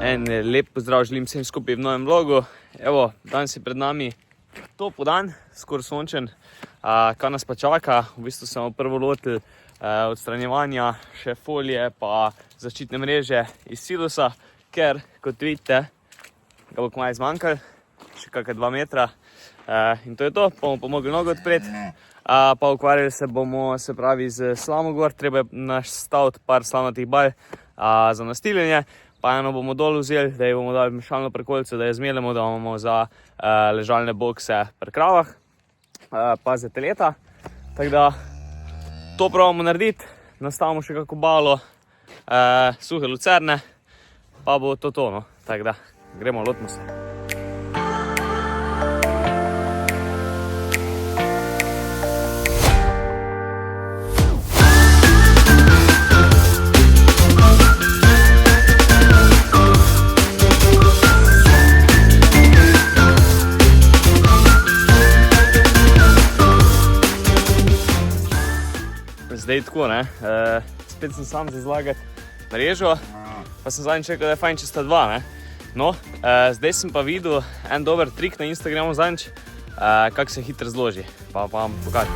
En lep pozdrav želim vsem skupaj v novem vlogu. Evo, danes je pred nami topel dan, skoraj sončen. Kaj nas pa čaka? V bistvu smo prvo lotili odstranjevanja še folije pa zaščitne mreže iz silosa, ker, kot vidite, ga bo kmalu zmanjkalo, še kakšne 2 metra. In to je to, bomo pomogli nogo odpreti. Pa ukvarjali se bomo, se pravi, z slamo gor. Treba je nastaviti par slamnatih bal za nastiljenje. Pa eno bomo dol vzeli, da jo bomo dali mešalno prekolico, da jo zmeljemo, da imamo za ležalne bokse pri kravah, pa za teleta. Tako da to probamo narediti, nastavimo še kako balo suhe lucerne, pa bo to to, no. Tako da gremo, lotimo se. Zdaj tako, ne, spet sem sam za zlagati mrežo, pa sem zadnjič rekel, da je fajn, če sta dva, ne. No, zdaj sem pa videl en dober trik na Instagramu zadnjič, kako se hitro zloži, pa vam pokažem.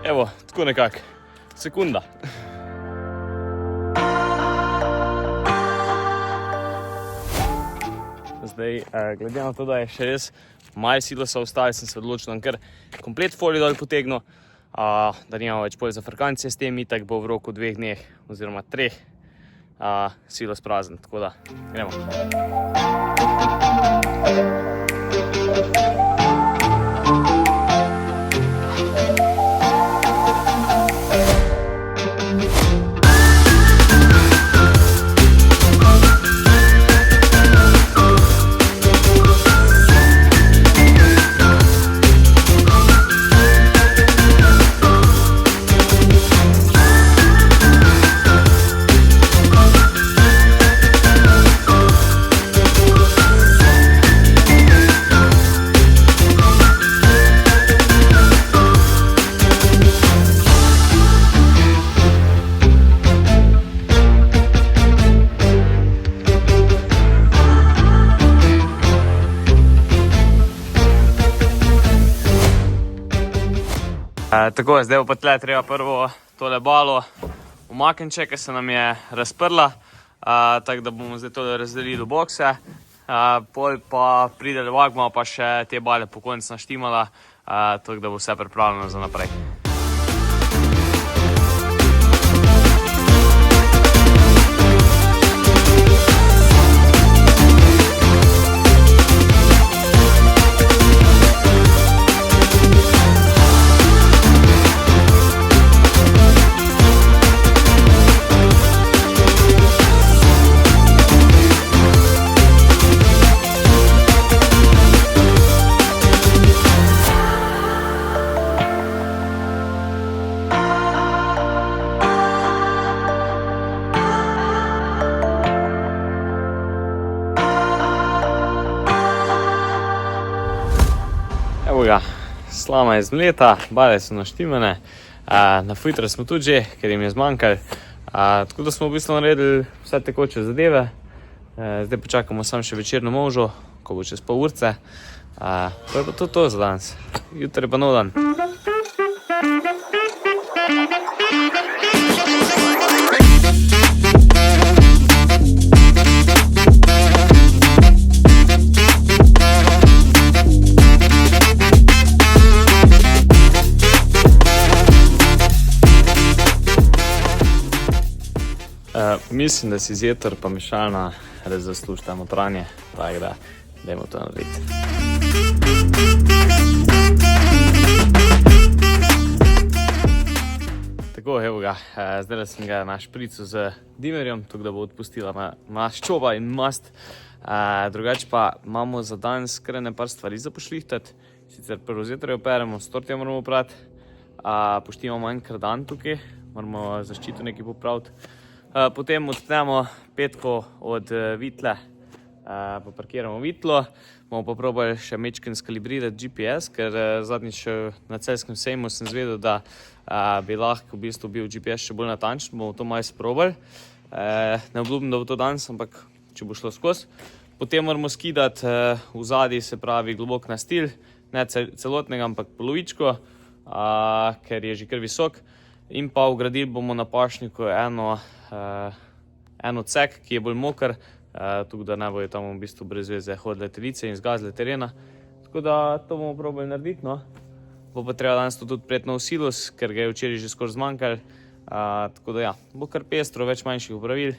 Evo, tako nekako, sekunda. Zdaj, glede na to, da je še res malo silosa ostali, sem se odločil, da kar komplet folijo dol potegnil, da nimamo več polj za frkancije s tem, itak bo v roku 2 dneh oziroma 3 silos prazen, tako da gremo. Tako, zdaj bo pa tle treba prvo tole balo umakniti, ker se nam je razprla, tako da bomo zdaj tole razdelili v bokse, pol pa pride levak, bomo pa še te bale po koncu naštimala, tako da bo vse pripravljeno za naprej. Evo ga, slama je zmleta, bale so naštimane, nafiltrali smo tudi že, ker jim je zmanjkalo, tako da smo v bistvu naredili vse tekoče zadeve. Zdaj počakamo samo še večerno molžo, ko bo čez pol urce, to je pa to za danes, jutri pa nov dan. Mislim, da si zjetor pa mešalna res zaslužita notranje, tako da dajmo to narediti. Tako, evo ga, zdaj sem ga na špricu z dimerjem, tako da bo odpustila maščoba in mast. Drugače pa imamo za danes kar par stvari za pošlihtati. Sicer prvo zjutraj operemo, s tortijo moramo oprati, poštimamo en kardan tukaj, moramo zaščito nekaj popraviti. Potem odpnemo petko od vitle, poparkiramo vitlo. Bomo pa probali še mečken skalibrirati GPS, ker zadnjič na Celjskem sejmu sem zvedel, da bi lahko v bistvu bil GPS še bolj natančen. Bomo to malo sprobali. Ne obljubim, da bo to danes, ampak če bo šlo skozi. Potem moramo skidati v zadnji, se pravi globok nastil, ne celotnega, ampak polovičko, ker je že kar visok. In pa vgradili bomo na pašniku en odsek, ki je bolj moker, tako da ne bojo tam v bistvu brez veze hodile telice in zgazile terena. Tako da to bomo probali narediti, no. Bo pa treba danes tudi preti nov silos, ker ga je včeraj že skoraj zmanjkalo. Tako da ja, bo kar pestro, več manjših opravil,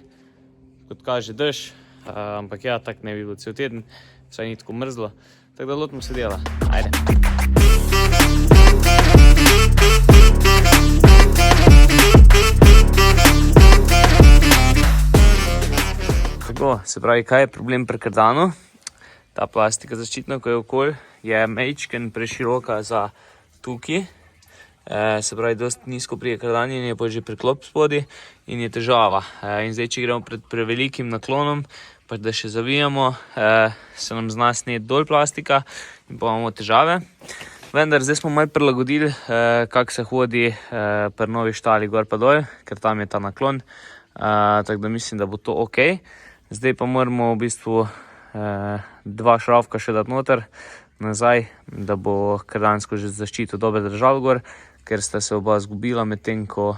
kot kaže dež, ampak ja, tak ne bi bilo cel teden, saj ni tako mrzlo. Tako da lotimo se dela. Ajde. Tako, se pravi, kaj je problem pri kardanu? Ta plastika zaščitna, ko je okolj, je majčken preširoka za tukaj. Se pravi, dosti nizko prije kardanjenje, pa že preklop spodaj in je težava. In zdaj, če gremo pred prevelikim naklonom, pa da še zavijamo, se nam zna sneti dol plastika in pa imamo težave. Vendar, zdaj smo malo prilagodili, kako se hodi pri novi štali gor pa dol, ker tam je ta naklon. Tako da mislim, da bo to ok. Zdaj pa moramo v bistvu dva šravka še dati noter nazaj, da bo kardansko že zaščito dobro držalo gor, ker sta se oba zgubila med tem, ko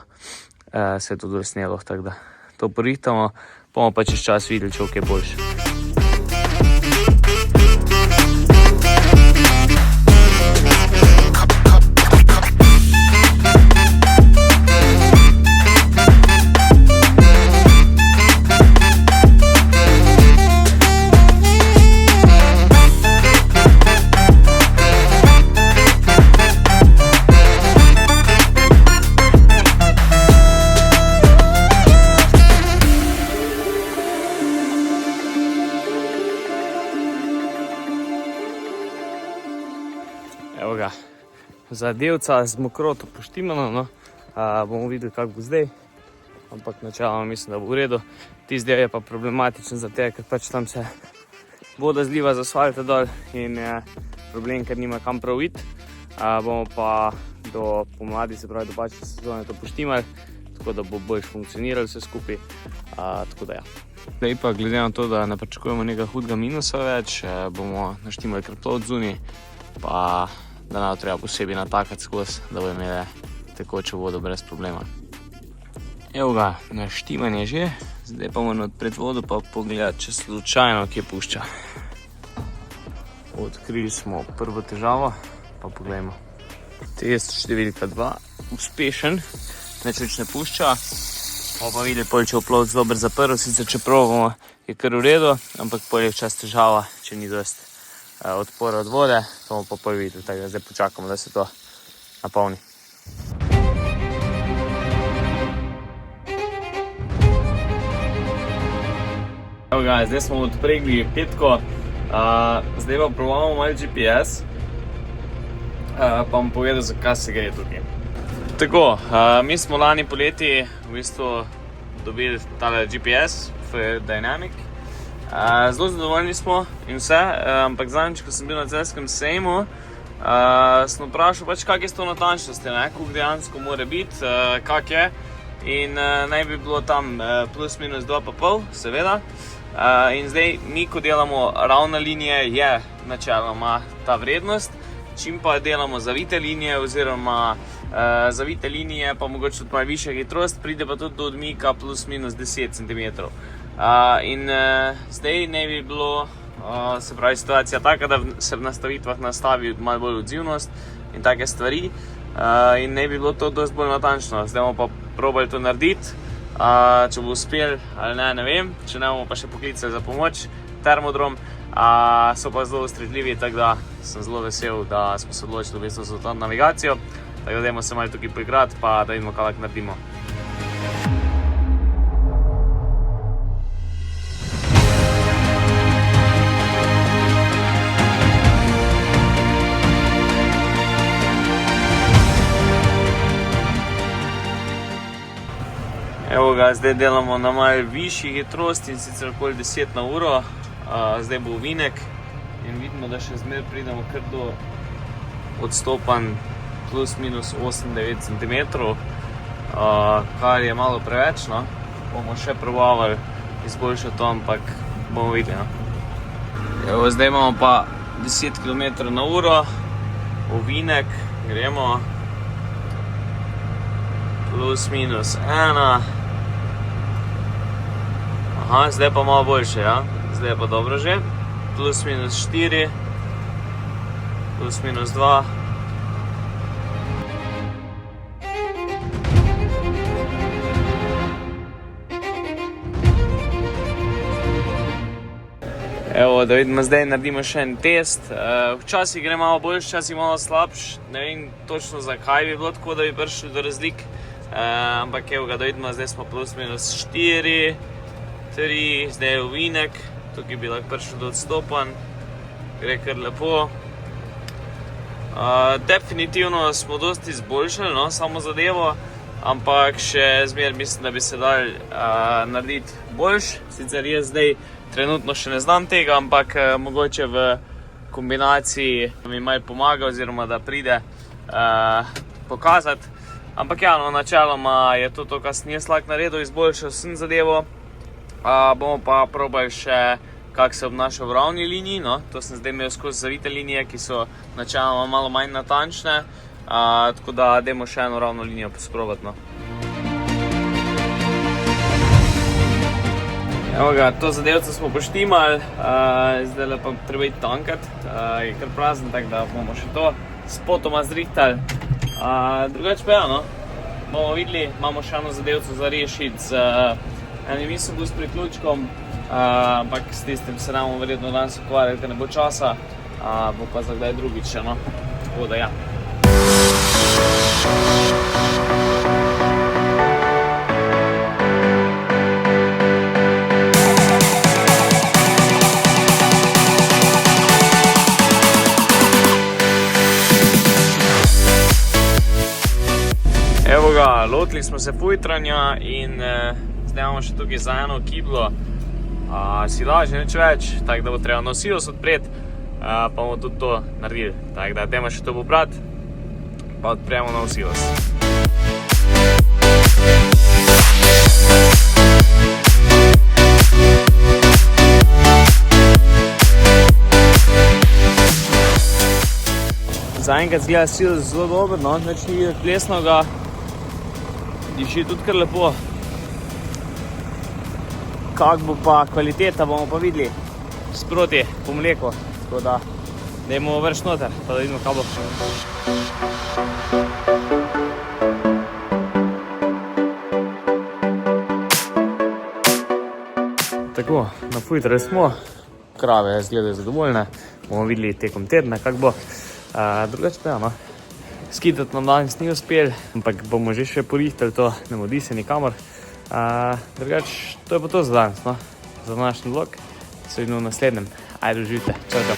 se je to dol snelo. Tako da to porihtamo, bomo pa čez čas videli, če ok boljše. Evo ga, zadevca z mokroto poštimano, no. Bomo videli, kako bo zdaj, ampak načeloma mislim, da bo v redu. Tisti del je pa problematičen za te, ker pač tam se voda zliva z asfalta dol in je problem, ker nima kam prav iti. Bomo pa do pomladi, se pravi do pačne sezone, to poštimali, tako da bo bolj funkcionirali vse skupaj, tako da ja. Zdaj pa glede na to, da ne pričakujemo nekaj hudega minusa več, bomo naštimali krplot zunaj, pa da ne bo treba posebej natakati skozi, da bo imeli tekočo vodo brez problema. Evo ga, naštiman je že, zdaj pa moramo odpreti vodo pa pogledati, če slučajno kje pušča. Odkrili smo prvo težavo, pa pogledajmo. Test številka 2, uspešen, nič ne pušča. Bomo pa videli, če bo plovec dober zaprl, sicer če probamo, je kar v redu, ampak pol je včasih težava, če ni dosti odpora od vode, to bomo pa pol videli, tako da zdaj počakamo, da se to napolni. Evo ga, zdaj smo odpregli petko, zdaj pa probamo malo GPS, pa bom povedal, zakaj se gre tukaj. Tako, mi smo lani poleti v bistvu dobili tale GPS, Dynamic. Zelo zadovoljni smo in vse, ampak zadnjič, ko sem bil na Celjskem sejmu, sem vprašal pač, kak je s to natančnostjo, koliko dejansko mora biti, kak je. In naj bi bilo tam plus minus 2,5, seveda. In zdaj, mi ko delamo ravne linije, je načeloma ta vrednost. Čim pa delamo zavite linije oziroma zavite linije, pa mogoče tudi malo višja hitrost, pride pa tudi do odmika plus minus 10 cm. In zdaj naj bi bilo, se pravi, situacija taka, da se v nastavitvah nastavi malo bolj odzivnost in take stvari. In naj bi bilo to dosti bolj natančno. Zdaj bomo pa probali to narediti. Če bo uspel ali ne, ne vem. Če ne, bomo pa še poklicali za pomoč, Termodrom. So pa zelo ustrežljivi, tako da sem zelo vesel, da smo se odločili v bistvu za to navigacijo. Tako da dajmo se malo tukaj poigrati, pa da vidimo, kaj lahko naredimo. Evo ga, zdaj delamo na malo višji hitrosti in sicer okoli 10 na uro. zdaj bo ovinek in vidimo, da še zmer pridemo kar do odstopanj plus minus 8-9 cm, kar je malo preveč, no. Bomo še probavali izboljšati to, ampak bomo videli, no. Evo, zdaj imamo pa 10 km/h, ovinek, gremo, plus minus 1. Aha, zdaj pa malo boljše, ja, zdaj je pa dobro že, plus minus 4, plus minus 2. Evo, da vidimo, zdaj naredimo še en test. Včasih gre malo boljš, včasih malo slabš. Ne vem točno zakaj bi bilo tako, da bi prišli do razlik. Ampak evo ga, da vidimo, zdaj smo plus minus 4, 3, zdaj je ovinek. Tukaj bi lahko prišli do odstopanj. Gre kar lepo. Definitivno smo dosti izboljšali, no, samo zadevo. Ampak še zmer mislim, da bi se dali narediti boljš. Sicer jaz zdaj trenutno še ne znam tega, ampak mogoče v kombinaciji mi malo pomaga oziroma da pride pokazati. Ampak ja, no, načeloma je to, kar sem jaz lahko naredil, izboljšal sem zadevo. Bomo pa probali še, kako se obnaša v ravni liniji, no. To sem zdaj imel skozi zavite linije, ki so načeloma malo manj natančne. Tako da dajmo še eno ravno linijo posprobati, no. Evo ga, to zadevco smo poštimali, zdaj pa treba iti tankati, je kar prazen, tako da bomo še to spotoma zrihtali. Drugače pa ja, no, bomo videli, imamo še eno zadevco za rešiti z enim isobus priključkom, ampak s tistim se nam verjetno danes ukvarjali, ker ne bo časa, bo pa za kdaj drugič, no, tako da ja. Evo ga, lotili smo se pujtranja in zdaj imamo še tukaj za eno kiblo silaže, nič več, tako da bo treba nosilos odpreti, pa bomo tudi to naredili. Tako da dajmo še to pobrati, pa odpremo nosilos. Zaenkrat zgleda silos zelo dober, no, nič ni videti plesnoga. Diši tudi kar lepo. Kak bo pa kvaliteta, bomo pa videli sproti po mleku. Tako da dajmo vrš noter, pa da vidimo, kaj bo. Tako, napujtrali smo. Krave izgledajo zadovoljne. Bomo videli tekom tedna, kak bo. Drugače pa ja, no. Skitati nam danes ni uspel, ampak bomo že še porihtali to, ne modi se nikamor. Drugače, to je pa to za danes, no. Za današnji vlog. Se vidimo v naslednjem. Ajde, uživite. Čau, čau.